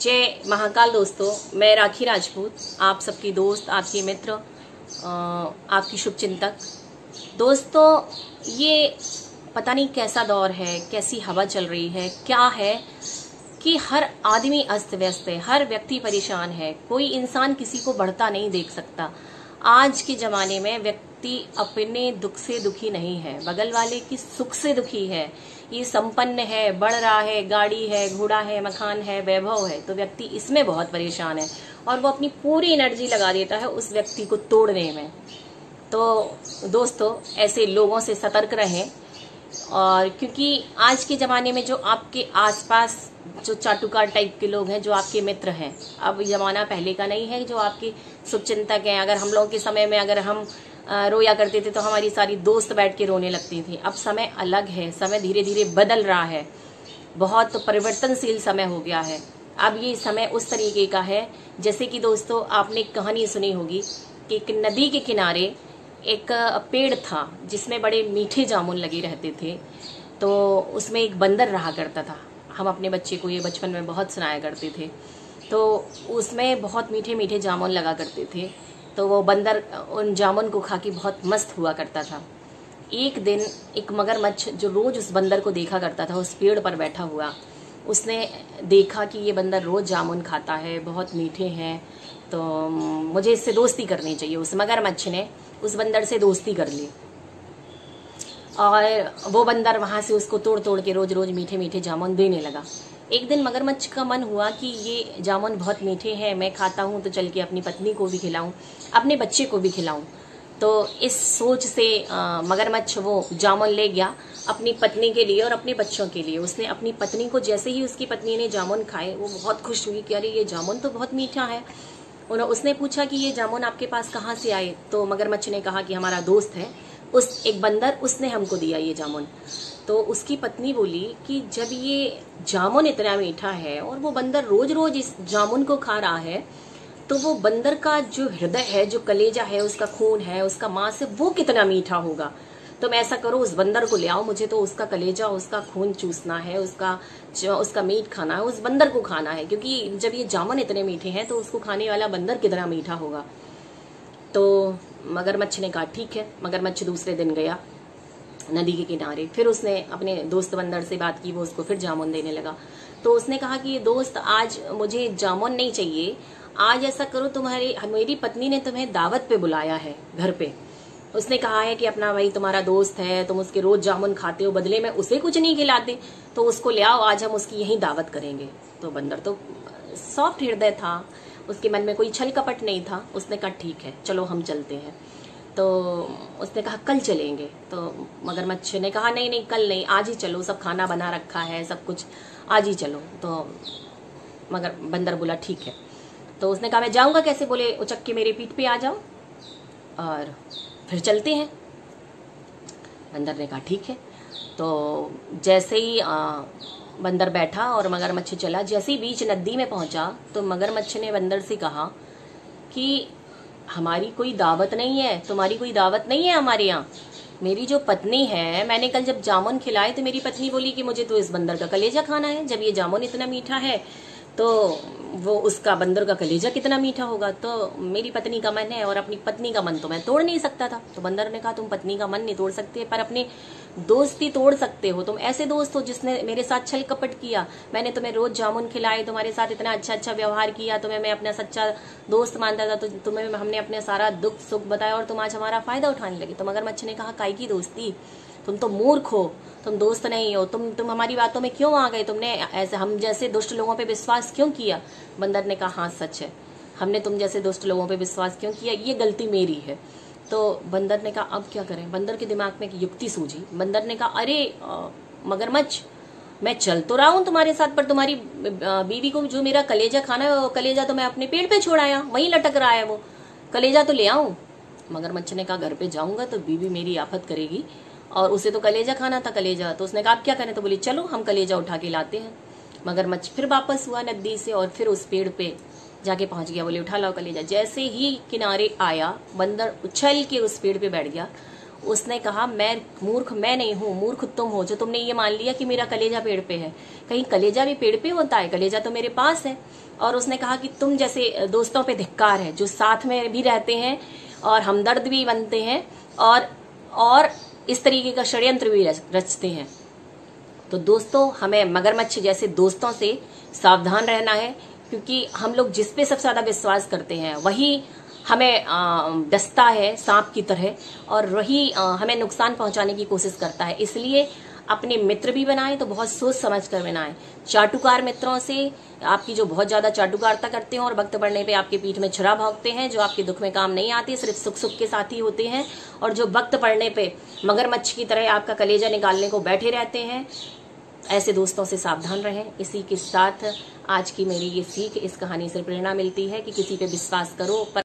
जय महाकाल दोस्तों, मैं राखी राजपूत, आप सबकी दोस्त, आपकी मित्र, आपकी शुभचिंतक। दोस्तों, ये पता नहीं कैसा दौर है, कैसी हवा चल रही है, क्या है कि हर आदमी अस्त व्यस्त है, हर व्यक्ति परेशान है, कोई इंसान किसी को बढ़ता नहीं देख सकता। आज के जमाने में व्यक्ति अपने दुख से दुखी नहीं है, बगल वाले की सुख से दुखी है। ये संपन्न है, बढ़ रहा है, गाड़ी है, घोड़ा है, मकान है, वैभव है, तो व्यक्ति इसमें बहुत परेशान है और वो अपनी पूरी एनर्जी लगा देता है उस व्यक्ति को तोड़ने में। तो दोस्तों, ऐसे लोगों से सतर्क रहें। और क्योंकि आज के ज़माने में जो आपके आसपास जो चाटुकार टाइप के लोग हैं, जो आपके मित्र हैं, अब ज़माना पहले का नहीं है जो आपके शुभचिंतक हैं। अगर हम लोगों के समय में अगर हम रोया करते थे तो हमारी सारी दोस्त बैठ के रोने लगती थी। अब समय अलग है, समय धीरे धीरे बदल रहा है, बहुत परिवर्तनशील समय हो गया है। अब ये समय उस तरीके का है जैसे कि दोस्तों आपने एक कहानी सुनी होगी कि एक नदी के किनारे एक पेड़ था जिसमें बड़े मीठे जामुन लगे रहते थे। तो उसमें एक बंदर रहा करता था। हम अपने बच्चे को ये बचपन में बहुत सुनाया करते थे। तो उसमें बहुत मीठे मीठे जामुन लगा करते थे। तो वो बंदर उन जामुन को खा के बहुत मस्त हुआ करता था। एक दिन एक मगरमच्छ जो रोज उस बंदर को देखा करता था, उस पेड़ पर बैठा हुआ, उसने देखा कि ये बंदर रोज जामुन खाता है, बहुत मीठे हैं, तो मुझे इससे दोस्ती करनी चाहिए। उस मगरमच्छ ने उस बंदर से दोस्ती कर ली और वो बंदर वहां से उसको तोड़ तोड़ के रोज रोज मीठे मीठे जामुन देने लगा। एक दिन मगरमच्छ का मन हुआ कि ये जामुन बहुत मीठे हैं, मैं खाता हूँ तो चल के अपनी पत्नी को भी खिलाऊं, अपने बच्चे को भी खिलाऊं। तो इस सोच से मगरमच्छ वो जामुन ले गया अपनी पत्नी के लिए और अपने बच्चों के लिए। उसने अपनी पत्नी को, जैसे ही उसकी पत्नी ने जामुन खाए, वो बहुत खुश हुई कि अरे ये जामुन तो बहुत मीठा है। उसने पूछा कि ये जामुन आपके पास कहाँ से आए? तो मगरमच्छ ने कहा कि हमारा दोस्त है उस एक बंदर, उसने हमको दिया ये जामुन। तो उसकी पत्नी बोली कि जब ये जामुन इतना मीठा है और वो बंदर रोज रोज इस जामुन को खा रहा है, तो वो बंदर का जो हृदय है, जो कलेजा है, उसका खून है, उसका मांस है, वो कितना मीठा होगा। तुम ऐसा करो, उस बंदर को ले आओ, मुझे तो उसका कलेजा, उसका खून चूसना है, उसका मीट खाना है, उस बंदर को खाना है। क्योंकि जब ये जामुन इतने मीठे हैं तो उसको खाने वाला बंदर कितना मीठा होगा। तो मगरमच्छ ने कहा ठीक है। मगरमच्छ दूसरे दिन गया नदी के किनारे, फिर उसने अपने दोस्त बंदर से बात की, वो उसको फिर जामुन देने लगा। तो उसने कहा कि दोस्त, आज मुझे जामुन नहीं चाहिए, आज ऐसा करो, मेरी पत्नी ने तुम्हें दावत पे बुलाया है घर पे। उसने कहा है कि अपना भाई तुम्हारा दोस्त है, तुम उसके रोज जामुन खाते हो, बदले में उसे कुछ नहीं खिलाते, तो उसको ले आओ, आज हम उसकी यही दावत करेंगे। तो बंदर तो सॉफ्ट हृदय था, उसके मन में कोई छल कपट नहीं था। उसने कहा ठीक है, चलो हम चलते हैं। तो उसने कहा कल चलेंगे। तो मगरमच्छ ने कहा नहीं नहीं, कल नहीं, आज ही चलो, सब खाना बना रखा है, सब कुछ, आज ही चलो। तो मगर बंदर बोला ठीक है। तो उसने कहा मैं जाऊंगा कैसे? बोले उचक के मेरे पीठ पे आ जाओ और फिर चलते हैं। बंदर ने कहा ठीक है। तो जैसे ही बंदर बैठा और मगरमच्छ चला, जैसे ही बीच नदी में पहुंचा तो मगरमच्छ ने बंदर से कहा कि हमारी कोई दावत नहीं है, तुम्हारी कोई दावत नहीं है हमारे यहाँ। मेरी जो पत्नी है, मैंने कल जब जामुन खिलाए तो मेरी पत्नी बोली कि मुझे तो इस बंदर का कलेजा खाना है। जब ये जामुन इतना मीठा है तो वो उसका बंदर का कलेजा कितना मीठा होगा। तो मेरी पत्नी का मन है और अपनी पत्नी का मन तो मैं तोड़ नहीं सकता था। तो बंदर ने कहा तुम पत्नी का मन नहीं तोड़ सकते, पर अपने दोस्ती तोड़ सकते हो। तुम ऐसे दोस्त हो जिसने मेरे साथ छल कपट किया, मैंने तुम्हें रोज जामुन खिलाए, तुम्हारे साथ इतना अच्छा अच्छा व्यवहार किया, तुम्हें मैं अपना सच्चा दोस्त मानता था, तो तुम्हें हमने अपने सारा दुख सुख बताया और तुम आज हमारा फायदा उठाने लगे। तो मगरमच्छ ने कहा काई की दोस्ती, तुम तो मूर्ख हो, तुम दोस्त नहीं हो, तुम हमारी बातों में क्यों आ गए, तुमने ऐसे हम जैसे दुष्ट लोगों पे विश्वास क्यों किया? बंदर ने कहा हाँ सच है, हमने तुम जैसे दुष्ट लोगों पे विश्वास क्यों किया, ये गलती मेरी है। तो बंदर ने कहा अब क्या करें? बंदर के दिमाग में एक युक्ति सूझी। बंदर ने कहा अरे मगरमच्छ, मैं चल तो रहा हूँ तुम्हारे साथ, पर तुम्हारी बीवी को जो मेरा कलेजा खाना है, वो कलेजा तो मैं अपने पेड़ पे छोड़ आया, वहीं लटक रहा है, वो कलेजा तो ले आऊं। मगरमच्छ ने कहा घर पे जाऊंगा तो बीवी मेरी आफत करेगी, और उसे तो कलेजा खाना था, कलेजा। तो उसने कहा आप क्या करें? तो बोली चलो हम कलेजा उठा के लाते हैं। मगरमच्छ फिर वापस हुआ नदी से और फिर उस पेड़ पे जाके पहुंच गया। बोले उठा लाओ कलेजा। जैसे ही किनारे आया, बंदर उछल के उस पेड़ पे बैठ गया उसने कहा मैं मूर्ख मैं नहीं हूँ, मूर्ख तुम हो जो तुमने ये मान लिया कि मेरा कलेजा पेड़ पे है। कहीं कलेजा भी पेड़ पे होता है? कलेजा तो मेरे पास है। और उसने कहा कि तुम जैसे दोस्तों पे धिक्कार है जो साथ में भी रहते हैं और हमदर्द भी बनते हैं और इस तरीके का षड्यंत्र भी रचते हैं। तो दोस्तों, हमें मगरमच्छ जैसे दोस्तों से सावधान रहना है, क्योंकि हम लोग जिस पे सबसे ज्यादा विश्वास करते हैं वही हमें डसता है सांप की तरह, और वही हमें नुकसान पहुंचाने की कोशिश करता है। इसलिए अपने मित्र भी बनाएं तो बहुत सोच समझ कर बनाएं। चाटुकार मित्रों से, आपकी जो बहुत ज्यादा चाटुकारता करते हैं और वक्त पड़ने पे आपके पीठ में छुरा भोंकते हैं, जो आपके दुख में काम नहीं आते, सिर्फ सुख सुख के साथी होते हैं, और जो वक्त पड़ने पे मगरमच्छ की तरह आपका कलेजा निकालने को बैठे रहते हैं, ऐसे दोस्तों से सावधान रहें। इसी के साथ आज की मेरी ये सीख, इस कहानी से प्रेरणा मिलती है कि किसी पे विश्वास करो पर